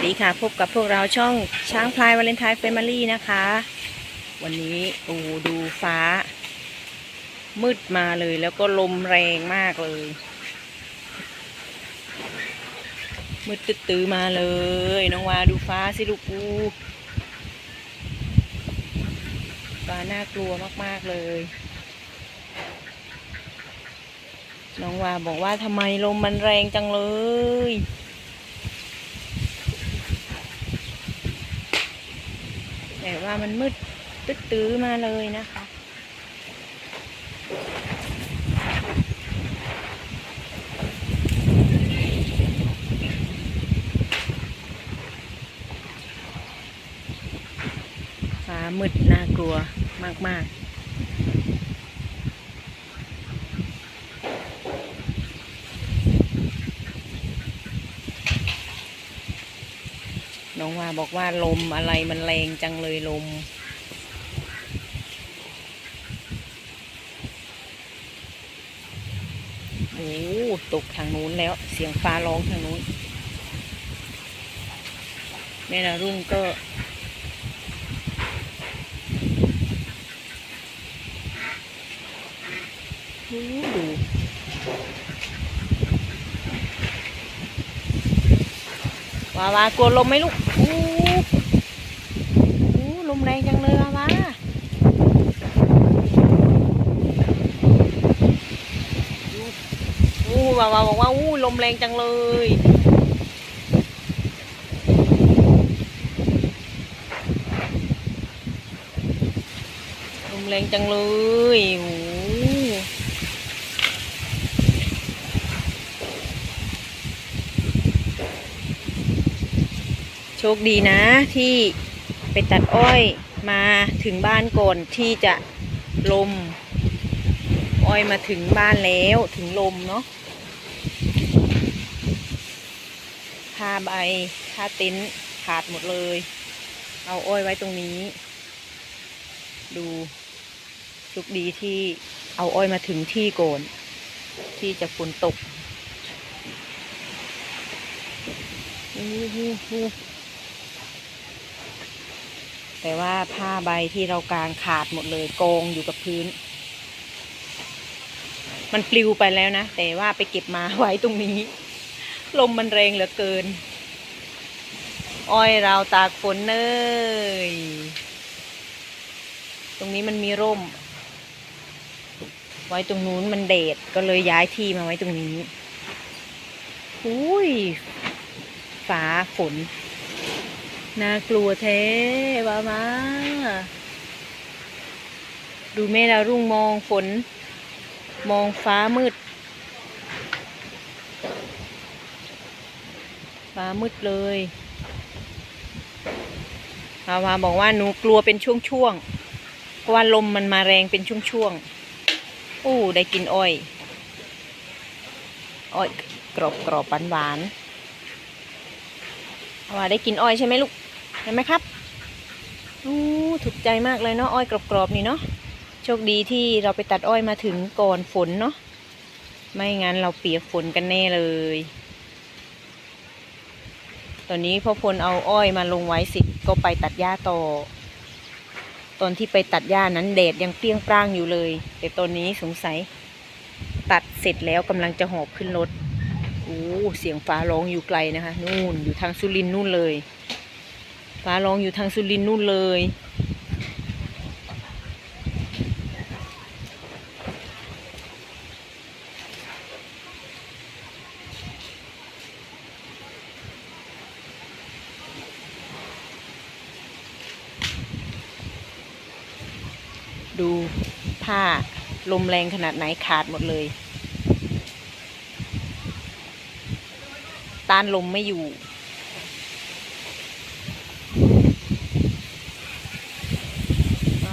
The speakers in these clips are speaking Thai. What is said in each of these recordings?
ดีค่ะพบกับพวกเราช่องช้างพลายวาเลนไทน์แฟมิลี่นะคะวันนี้ดูฟ้ามืดมาเลยแล้วก็ลมแรงมากเลยมืดตื้อมาเลยน้องวาดูฟ้าสิลูกฟ้าน่ากลัวมากๆเลยน้องวาบอกว่าทำไมลมมันแรงจังเลยแต่ว่ามันมืดตื้อมาเลยนะคะฟ้ามืดน่ากลัวมากๆน้องวาบอกว่าลมอะไรมันแรงจังเลยลมโอ้ตกทางนู้นแล้วเสียงฟ้าร้องทางนู้นแม่นารุ่งก็ดูวากลัวลมไหมลูกลมแรงจังเลยวาวาบอกว่าลมแรงจังเลยลมแรงจังเลยโชคดีนะที่ไปตัดอ้อยมาถึงบ้านก่อนที่จะลมอ้อยมาถึงบ้านแล้วถึงลมเนาะผ้าใบผ้าเต็นท์ขาดหมดเลยเอาอ้อยไว้ตรงนี้ดูโชคดีที่เอาอ้อยมาถึงที่ก่อนที่จะฝนตกแต่ว่าผ้าใบที่เรากางขาดหมดเลยกองอยู่กับพื้นมันปลิวไปแล้วนะแต่ว่าไปเก็บมาไว้ตรงนี้ลมมันแรงเหลือเกินอ้อยเราตากฝนเนยตรงนี้มันมีร่มไว้ตรงนู้นมันแดดก็เลยย้ายที่มาไว้ตรงนี้ฟ้าฝนน่ากลัวแท้มาดูแม่ดาวรุ่งมองฝนมองฟ้ามืดเลยวาบอกว่าหนูกลัวเป็นช่วงๆเพราะว่าลมมันมาแรงเป็นช่วงๆได้กินอ้อยกรอบหวานว่าได้กินอ้อยใช่ไหมลูกเห็นไหมครับถูกใจมากเลยเนาะอ้อยกรอบนี่เนาะโชคดีที่เราไปตัดอ้อยมาถึงก่อนฝนเนาะไม่งั้นเราเปียกฝนกันแน่เลยตอนนี้พ่อพลเอาอ้อยมาลงไว้สิก็ไปตัดหญ้าต่อตอนที่ไปตัดหญ้านั้นแดดยังเปรี้ยงปร้างอยู่เลยแต่ตอนนี้สงสัยตัดเสร็จแล้วกำลังจะหอบขึ้นรถเสียงฟ้าร้องอยู่ไกลนะคะนู่นอยู่ทางสุรินทร์นู่นเลยฟ้าร้องอยู่ทางสุรินทร์นู่นเลยดูผ้าลมแรงขนาดไหนขาดหมดเลยต้านลมไม่อยู่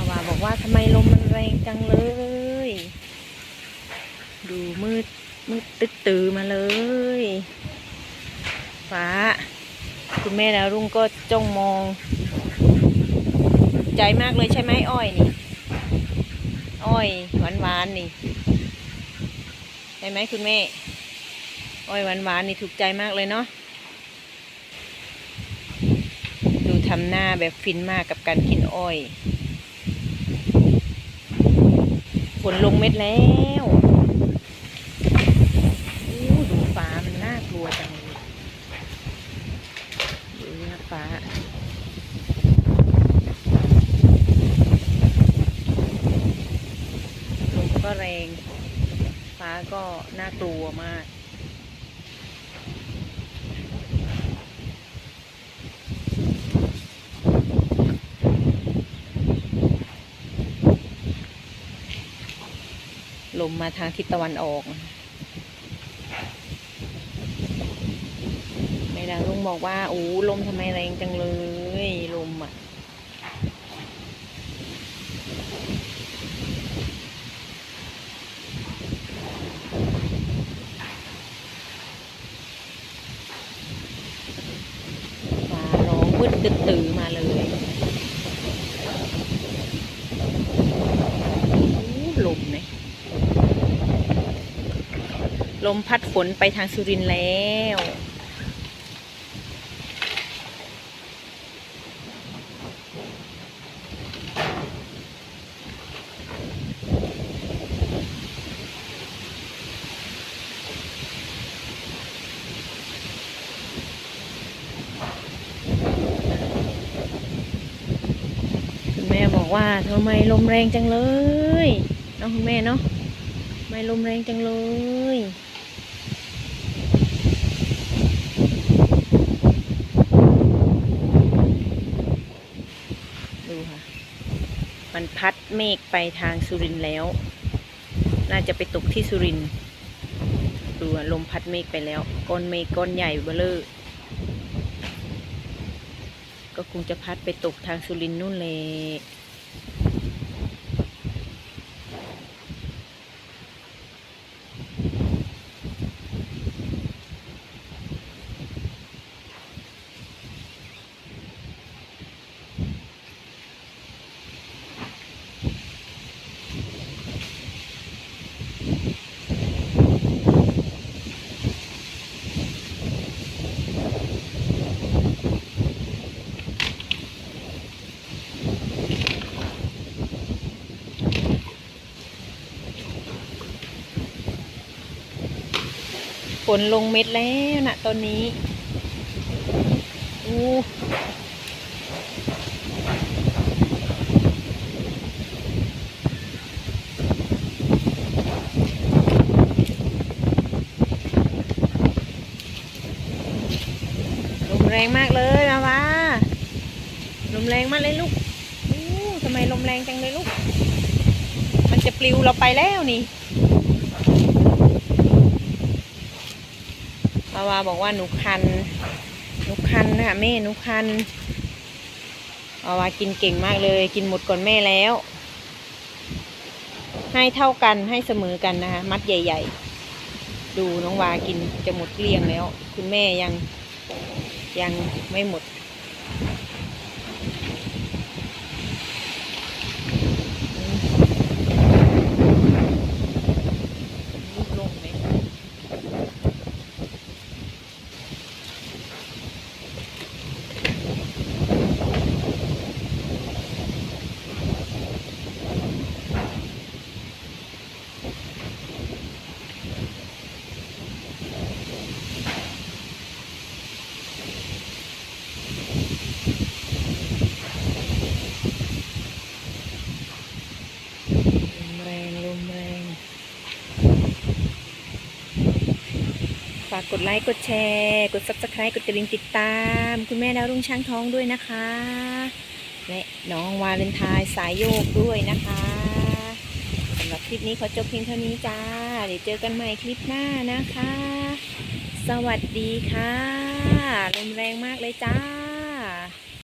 วาบอกว่าทำไมลมมันแรงจังเลยดูมืดตื้อมาเลยฟ้าคุณแม่แล้วรุ่งก็จ้องมองใจมากเลยใช่ไหมอ้อยนี่อ้อยหวานนี่ใช่ไหมคุณแม่อ้อยหวานนี่ถูกใจมากเลยเนาะ ทำหน้าแบบฟินมากกับการกินอ้อยฝนลงเม็ดแล้วดูฟ้ามันน่ากลัวจังเลยดูนะฟ้าลมก็แรงฟ้าก็น่ากลัวมากลมมาทางทิศตะวันออกแม่ดาวลุงบอกว่าโอ้ลมทำไมแรงจังเลยลมอ่ะฟ้าร้องมืดตื่นมาเลยลมเนี่ยลมพัดฝนไปทางสุรินทร์แล้วคุณแม่บอกว่าทำไมลมแรงจังเลยเนาะคุณแม่เนาะทำไมลมแรงจังเลยดูค่ะมันพัดเมฆไปทางสุรินทร์แล้วน่าจะไปตกที่สุรินทร์ดูลมพัดเมฆไปแล้วก้อนเมฆก้อนใหญ่เบ้อเร่อก็คงจะพัดไปตกทางสุรินทร์นู่นเลยฝนลงเม็ดแล้วนะตอนนี้ลมแรงมากเลยนะวะลมแรงมากเลยลูกทำไมลมแรงจังเลยลูกมันจะปลิวเราไปแล้วนี่ปาวาบอกว่าหนูคันนะคะแม่หนูคันปาวากินเก่งมากเลยกินหมดก่อนแม่แล้วให้เท่ากันให้เสมอกันนะคะมัดใหญ่ๆดูน้องวากินจะหมดเกลี้ยงแล้วคุณแม่ยังไม่หมดลงไหมฝากกดไลค์กดแชร์กด Subscribe กดกระดิ่งติดตามคุณแม่ดาวรุ่งช้างทองด้วยนะคะและน้องวาเลนไทน์สายโยกด้วยนะคะสำหรับคลิปนี้ขอจบเพียงเท่านี้จ้าเดี๋ยวเจอกันใหม่คลิปหน้านะคะสวัสดีค่ะลมแรงมากเลยจ้า